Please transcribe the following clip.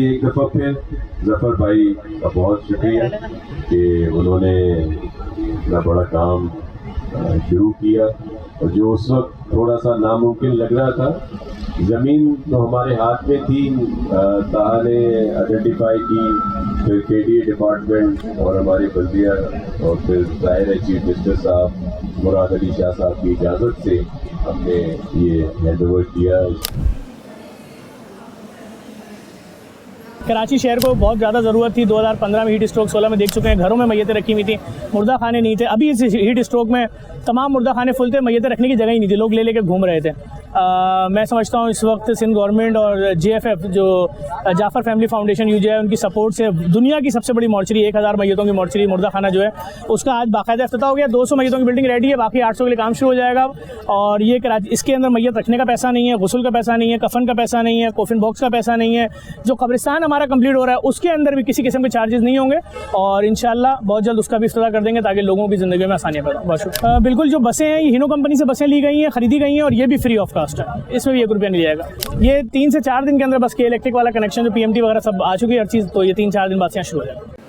इसलिए एक दफ़ा फिर जफ़र भाई का बहुत शुक्रिया कि उन्होंने इतना बड़ा काम शुरू किया, और जो उस वक्त थोड़ा सा नामुमकिन लग रहा था, ज़मीन तो हमारे हाथ में थी, ताहा ने आइडेंटिफाई की, फिर KDA डिपार्टमेंट और हमारी बल्दिया, और फिर ज़ाहिर है चीफ मिनिस्टर साहब मुराद अली शाह साहब की इजाज़त से हमने ये हैंड ओवर किया। कराची शहर को बहुत ज़्यादा ज़रूरत थी। 2015 में हीट स्ट्रोक, 16 में देख चुके हैं, घरों में मैयतें रखी हुई थी, मुर्दा खाने नहीं थे। अभी इस हीट स्ट्रोक में तमाम मुर्दा खाने फुल थे, मैयतें रखने की जगह ही नहीं थी, लोग ले लेके घूम रहे थे। मैं समझता हूँ इस वक्त सिंध गवर्नमेंट और JFF जो जाफ़र फैमिली फाउंडेशन UJI उनकी सपोर्ट से दुनिया की सबसे बड़ी मॉर्चरी 1000 मैयतों की मॉर्चरी मुर्दा खाना जो है उसका आज बाकायदा इफ्तिताह हो गया। 200 मैयतों की बिल्डिंग रेडी है, बाकी 800 के लिए काम शुरू हो जाएगा। और ये कराची, इसके अंदर मैयत रखने का पैसा नहीं है, गुस्ल का पैसा नहीं है, कफन का पैसा नहीं है, कोफिन बॉक्स का पैसा नहीं है। जो कब्रिस्तान हमारा कंप्लीट हो रहा है उसके अंदर भी किसी किस्म के चार्जेस नहीं होंगे, और इंशाल्लाह बहुत जल्द उसका भी इफ्तिताह कर देंगे ताकि लोगों की ज़िंदगी में आसानियाँ पैदा हो। बहुत शुक्रिया। बिल्कुल, जो बसें हैं ये हिनो कंपनी से बसें ली गई हैं, ख़रीदी गई हैं, और ये भी फ्री ऑफ कास्ट है, इसमें भी 1 रुपया नहीं जाएगा। ये 3 से 4 दिन के अंदर बस के इलेक्ट्रिक वाला कनेक्शन जो PMT वगैरह सब आ चुकी है हर चीज़, तो ये 3-4 दिन बाद से यहाँ शुरू हो जाएगा।